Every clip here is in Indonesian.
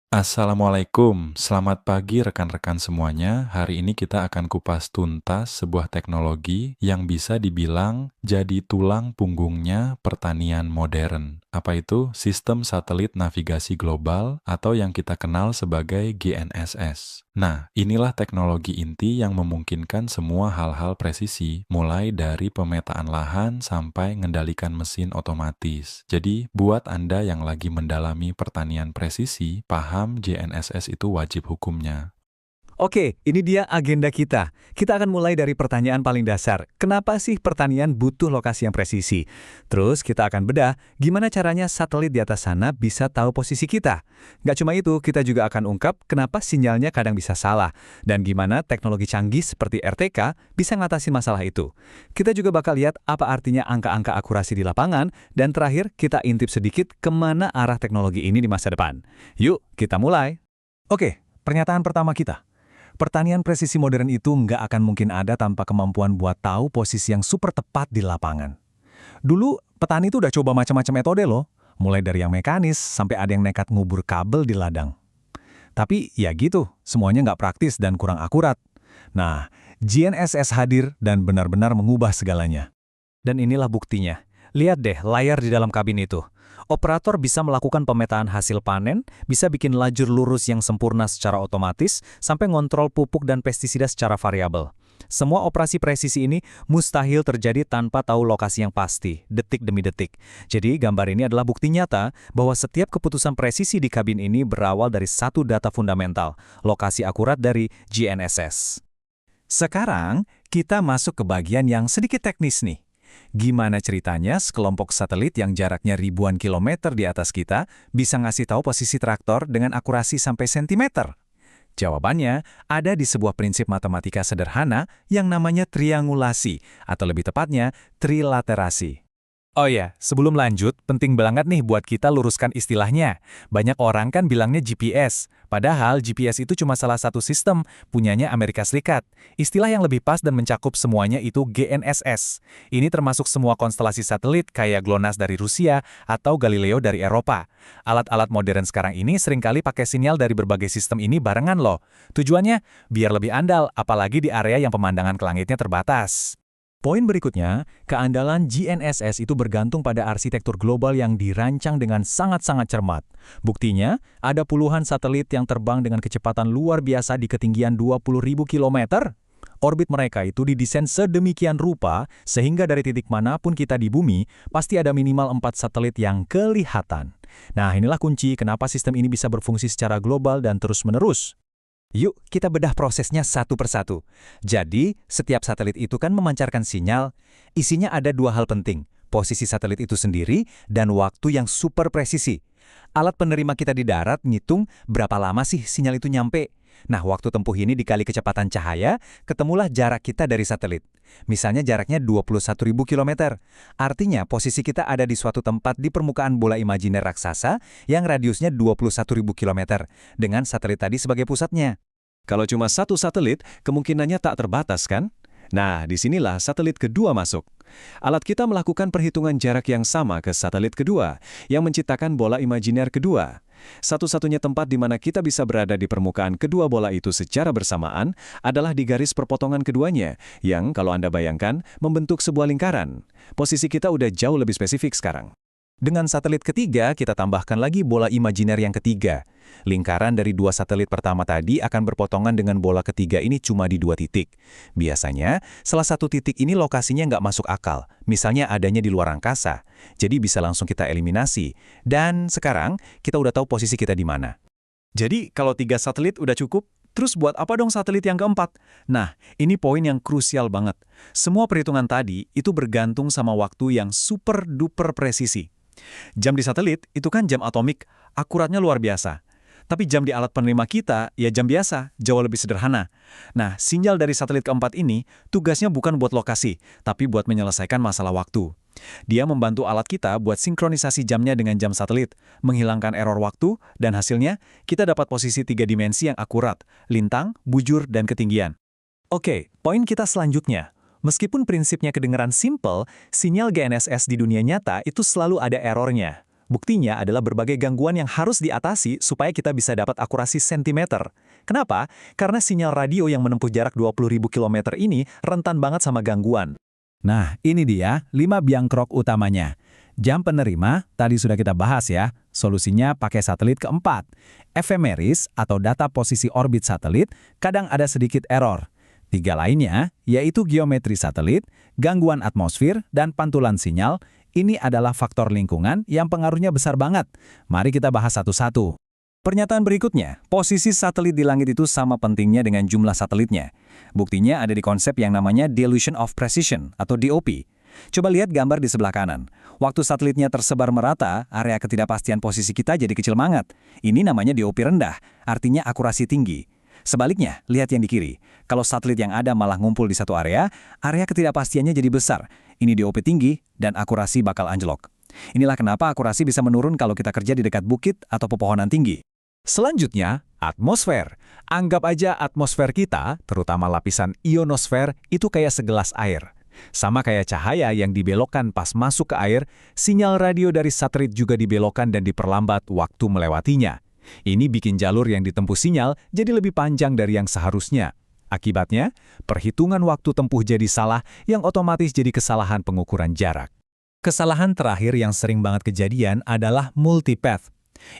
Assalamualaikum, selamat pagi rekan-rekan semuanya. Hari ini kita akan kupas tuntas sebuah teknologi yang bisa dibilang jadi tulang punggungnya pertanian modern. Apa itu? Sistem satelit navigasi global atau yang kita kenal sebagai GNSS. Nah, inilah teknologi inti yang memungkinkan semua hal-hal presisi, mulai dari pemetaan lahan sampai mengendalikan mesin otomatis. Jadi, buat Anda yang lagi mendalami pertanian presisi, paham GNSS itu wajib hukumnya. Oke, ini dia agenda kita. Kita akan mulai dari pertanyaan paling dasar. Kenapa sih pertanian butuh lokasi yang presisi? Terus kita akan bedah gimana caranya satelit di atas sana bisa tahu posisi kita. Nggak cuma itu, kita juga akan ungkap kenapa sinyalnya kadang bisa salah. Dan gimana teknologi canggih seperti RTK bisa ngatasin masalah itu. Kita juga bakal lihat apa artinya angka-angka akurasi di lapangan. Dan terakhir, kita intip sedikit kemana arah teknologi ini di masa depan. Yuk, kita mulai. Oke, pernyataan pertama kita. Pertanian presisi modern itu nggak akan mungkin ada tanpa kemampuan buat tahu posisi yang super tepat di lapangan. Dulu, petani itu udah coba macam-macam metode loh, mulai dari yang mekanis sampai ada yang nekat ngubur kabel di ladang. Tapi ya gitu, semuanya nggak praktis dan kurang akurat. Nah, GNSS hadir dan benar-benar mengubah segalanya. Dan inilah buktinya. Lihat deh layar di dalam kabin itu. Operator bisa melakukan pemetaan hasil panen, bisa bikin lajur lurus yang sempurna secara otomatis, sampai ngontrol pupuk dan pestisida secara variabel. Semua operasi presisi ini mustahil terjadi tanpa tahu lokasi yang pasti, detik demi detik. Jadi gambar ini adalah bukti nyata bahwa setiap keputusan presisi di kabin ini berawal dari satu data fundamental, lokasi akurat dari GNSS. Sekarang, kita masuk ke bagian yang sedikit teknis nih. Gimana ceritanya sekelompok satelit yang jaraknya ribuan kilometer di atas kita bisa ngasih tahu posisi traktor dengan akurasi sampai sentimeter? Jawabannya ada di sebuah prinsip matematika sederhana yang namanya triangulasi, atau lebih tepatnya trilaterasi. Oh ya, sebelum lanjut, penting banget nih buat kita luruskan istilahnya. Banyak orang kan bilangnya GPS, padahal GPS itu cuma salah satu sistem, punyanya Amerika Serikat. Istilah yang lebih pas dan mencakup semuanya itu GNSS. Ini termasuk semua konstelasi satelit kayak GLONASS dari Rusia atau Galileo dari Eropa. Alat-alat modern sekarang ini seringkali pakai sinyal dari berbagai sistem ini barengan loh. Tujuannya, biar lebih andal, apalagi di area yang pemandangan ke langitnya terbatas. Poin berikutnya, keandalan GNSS itu bergantung pada arsitektur global yang dirancang dengan sangat-sangat cermat. Buktinya, ada puluhan satelit yang terbang dengan kecepatan luar biasa di ketinggian 20.000 km. Orbit mereka itu didesain sedemikian rupa, sehingga dari titik manapun kita di bumi, pasti ada minimal 4 satelit yang kelihatan. Nah, inilah kunci kenapa sistem ini bisa berfungsi secara global dan terus-menerus. Yuk, kita bedah prosesnya satu persatu. Jadi, setiap satelit itu kan memancarkan sinyal. Isinya ada dua hal penting, posisi satelit itu sendiri dan waktu yang super presisi. Alat penerima kita di darat ngitung berapa lama sih sinyal itu nyampe. Nah, waktu tempuh ini dikali kecepatan cahaya, ketemulah jarak kita dari satelit. Misalnya jaraknya 21.000 km. Artinya posisi kita ada di suatu tempat di permukaan bola imajiner raksasa yang radiusnya 21.000 km, dengan satelit tadi sebagai pusatnya. Kalau cuma satu satelit, kemungkinannya tak terbatas kan? Nah, disinilah satelit kedua masuk. Alat kita melakukan perhitungan jarak yang sama ke satelit kedua, yang menciptakan bola imajiner kedua. Satu-satunya tempat di mana kita bisa berada di permukaan kedua bola itu secara bersamaan adalah di garis perpotongan keduanya, yang kalau Anda bayangkan, membentuk sebuah lingkaran. Posisi kita udah jauh lebih spesifik sekarang. Dengan satelit ketiga, kita tambahkan lagi bola imajiner yang ketiga. Lingkaran dari dua satelit pertama tadi akan berpotongan dengan bola ketiga ini cuma di dua titik. Biasanya, salah satu titik ini lokasinya nggak masuk akal, misalnya adanya di luar angkasa. Jadi bisa langsung kita eliminasi. Dan sekarang, kita udah tahu posisi kita di mana. Jadi, kalau tiga satelit udah cukup, terus buat apa dong satelit yang keempat? Nah, ini poin yang krusial banget. Semua perhitungan tadi itu bergantung sama waktu yang super duper presisi. Jam di satelit itu kan jam atomik, akuratnya luar biasa. Tapi jam di alat penerima kita, ya jam biasa, jauh lebih sederhana. Nah, sinyal dari satelit keempat ini, tugasnya bukan buat lokasi, tapi buat menyelesaikan masalah waktu. Dia membantu alat kita buat sinkronisasi jamnya dengan jam satelit, menghilangkan error waktu, dan hasilnya, kita dapat posisi tiga dimensi yang akurat, lintang, bujur, dan ketinggian. Oke, poin kita selanjutnya. Meskipun prinsipnya kedengeran simple, sinyal GNSS di dunia nyata itu selalu ada errornya. Buktinya adalah berbagai gangguan yang harus diatasi supaya kita bisa dapat akurasi sentimeter. Kenapa? Karena sinyal radio yang menempuh jarak 20.000 km ini rentan banget sama gangguan. Nah, ini dia 5 biang kerok utamanya. Jam penerima, tadi sudah kita bahas ya. Solusinya pakai satelit keempat. Ephemeris atau data posisi orbit satelit, kadang ada sedikit error. 3 lainnya, yaitu geometri satelit, gangguan atmosfer, dan pantulan sinyal. Ini adalah faktor lingkungan yang pengaruhnya besar banget. Mari kita bahas satu-satu. Pernyataan berikutnya, posisi satelit di langit itu sama pentingnya dengan jumlah satelitnya. Buktinya ada di konsep yang namanya Delusion of Precision atau DOP. Coba lihat gambar di sebelah kanan. Waktu satelitnya tersebar merata, area ketidakpastian posisi kita jadi kecil banget. Ini namanya DOP rendah, artinya akurasi tinggi. Sebaliknya, lihat yang di kiri. Kalau satelit yang ada malah ngumpul di satu area ketidakpastiannya jadi besar. Ini DOP tinggi dan akurasi bakal anjlok. Inilah kenapa akurasi bisa menurun kalau kita kerja di dekat bukit atau pepohonan tinggi. Selanjutnya, atmosfer. Anggap aja atmosfer kita, terutama lapisan ionosfer, itu kayak segelas air. Sama kayak cahaya yang dibelokkan pas masuk ke air, sinyal radio dari satelit juga dibelokkan dan diperlambat waktu melewatinya. Ini bikin jalur yang ditempuh sinyal jadi lebih panjang dari yang seharusnya. Akibatnya, perhitungan waktu tempuh jadi salah yang otomatis jadi kesalahan pengukuran jarak. Kesalahan terakhir yang sering banget kejadian adalah multipath.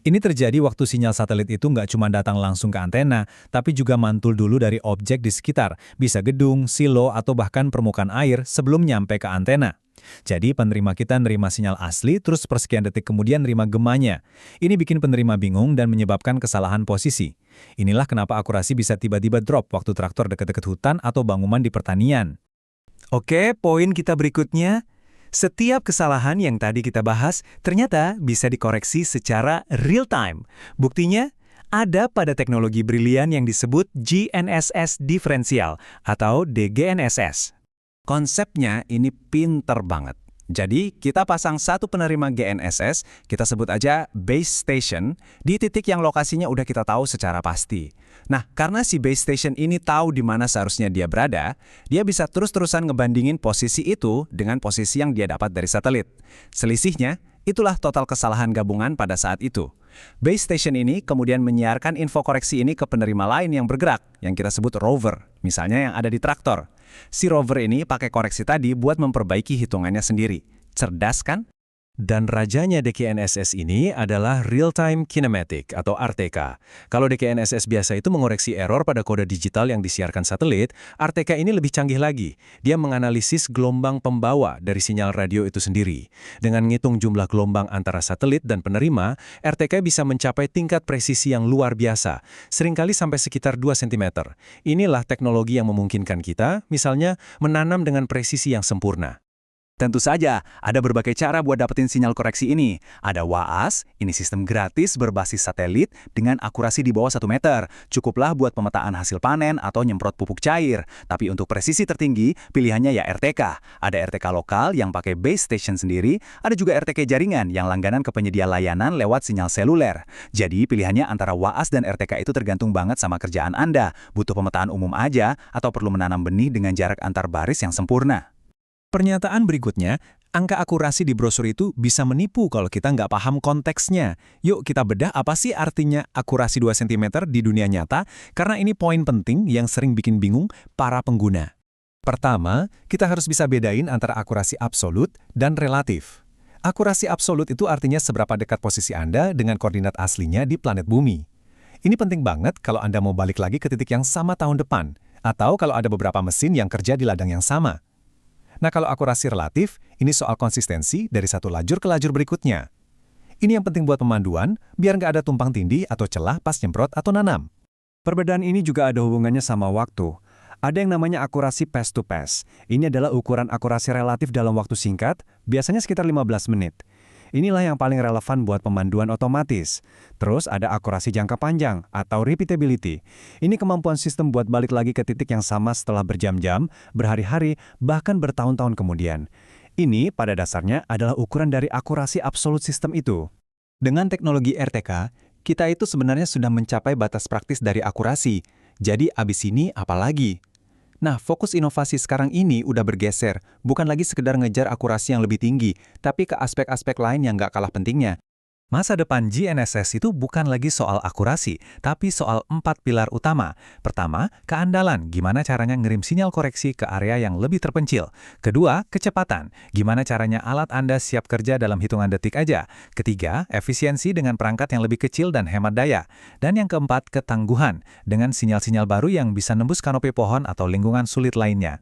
Ini terjadi waktu sinyal satelit itu nggak cuma datang langsung ke antena, tapi juga mantul dulu dari objek di sekitar, bisa gedung, silo, atau bahkan permukaan air sebelum nyampe ke antena. Jadi penerima kita nerima sinyal asli, terus persekian detik kemudian nerima gemanya. Ini bikin penerima bingung dan menyebabkan kesalahan posisi. Inilah kenapa akurasi bisa tiba-tiba drop waktu traktor dekat-dekat hutan atau bangunan di pertanian. Oke, poin kita berikutnya. Setiap kesalahan yang tadi kita bahas ternyata bisa dikoreksi secara real time. Buktinya, ada pada teknologi brilian yang disebut GNSS Differential atau DGNSS. Konsepnya ini pinter banget. Jadi, kita pasang satu penerima GNSS, kita sebut aja base station, di titik yang lokasinya udah kita tahu secara pasti. Nah, karena si base station ini tahu di mana seharusnya dia berada, dia bisa terus-terusan ngebandingin posisi itu dengan posisi yang dia dapat dari satelit. Selisihnya, itulah total kesalahan gabungan pada saat itu. Base station ini kemudian menyiarkan info koreksi ini ke penerima lain yang bergerak, yang kita sebut rover, misalnya yang ada di traktor. Si rover ini pakai koreksi tadi buat memperbaiki hitungannya sendiri. Cerdas kan? Dan rajanya DGNSS ini adalah Real-Time Kinematic atau RTK. Kalau DGNSS biasa itu mengoreksi error pada kode digital yang disiarkan satelit, RTK ini lebih canggih lagi. Dia menganalisis gelombang pembawa dari sinyal radio itu sendiri. Dengan ngitung jumlah gelombang antara satelit dan penerima, RTK bisa mencapai tingkat presisi yang luar biasa, seringkali sampai sekitar 2 cm. Inilah teknologi yang memungkinkan kita, misalnya, menanam dengan presisi yang sempurna. Tentu saja, ada berbagai cara buat dapetin sinyal koreksi ini. Ada WAAS, ini sistem gratis berbasis satelit dengan akurasi di bawah 1 meter. Cukuplah buat pemetaan hasil panen atau nyemprot pupuk cair. Tapi untuk presisi tertinggi, pilihannya ya RTK. Ada RTK lokal yang pakai base station sendiri, ada juga RTK jaringan yang langganan ke penyedia layanan lewat sinyal seluler. Jadi pilihannya antara WAAS dan RTK itu tergantung banget sama kerjaan Anda. Butuh pemetaan umum aja atau perlu menanam benih dengan jarak antar baris yang sempurna. Pernyataan berikutnya, angka akurasi di brosur itu bisa menipu kalau kita nggak paham konteksnya. Yuk kita bedah apa sih artinya akurasi 2 cm di dunia nyata, karena ini poin penting yang sering bikin bingung para pengguna. Pertama, kita harus bisa bedain antara akurasi absolut dan relatif. Akurasi absolut itu artinya seberapa dekat posisi Anda dengan koordinat aslinya di planet bumi. Ini penting banget kalau Anda mau balik lagi ke titik yang sama tahun depan, atau kalau ada beberapa mesin yang kerja di ladang yang sama. Nah, kalau akurasi relatif, ini soal konsistensi dari satu lajur ke lajur berikutnya. Ini yang penting buat pemanduan, biar nggak ada tumpang tindih atau celah pas nyemprot atau nanam. Perbedaan ini juga ada hubungannya sama waktu. Ada yang namanya akurasi pass-to-pass. Ini adalah ukuran akurasi relatif dalam waktu singkat, biasanya sekitar 15 menit. Inilah yang paling relevan buat pemanduan otomatis. Terus ada akurasi jangka panjang atau repeatability. Ini kemampuan sistem buat balik lagi ke titik yang sama setelah berjam-jam, berhari-hari, bahkan bertahun-tahun kemudian. Ini pada dasarnya adalah ukuran dari akurasi absolut sistem itu. Dengan teknologi RTK, kita itu sebenarnya sudah mencapai batas praktis dari akurasi. Jadi abis ini apa lagi? Nah, fokus inovasi sekarang ini udah bergeser, bukan lagi sekedar ngejar akurasi yang lebih tinggi, tapi ke aspek-aspek lain yang nggak kalah pentingnya. Masa depan GNSS itu bukan lagi soal akurasi, tapi soal 4 pilar utama. Pertama, keandalan, gimana caranya ngirim sinyal koreksi ke area yang lebih terpencil. Kedua, kecepatan, gimana caranya alat Anda siap kerja dalam hitungan detik aja. Ketiga, efisiensi dengan perangkat yang lebih kecil dan hemat daya. Dan yang keempat, ketangguhan, dengan sinyal-sinyal baru yang bisa nembus kanopi pohon atau lingkungan sulit lainnya.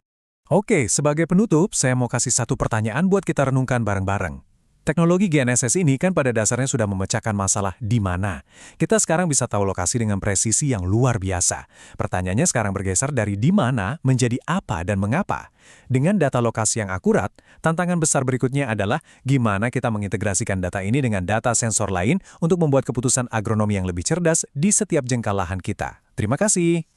Oke, sebagai penutup, saya mau kasih satu pertanyaan buat kita renungkan bareng-bareng. Teknologi GNSS ini kan pada dasarnya sudah memecahkan masalah di mana. Kita sekarang bisa tahu lokasi dengan presisi yang luar biasa. Pertanyaannya sekarang bergeser dari di mana menjadi apa dan mengapa. Dengan data lokasi yang akurat, tantangan besar berikutnya adalah gimana kita mengintegrasikan data ini dengan data sensor lain untuk membuat keputusan agronomi yang lebih cerdas di setiap jengkal lahan kita. Terima kasih.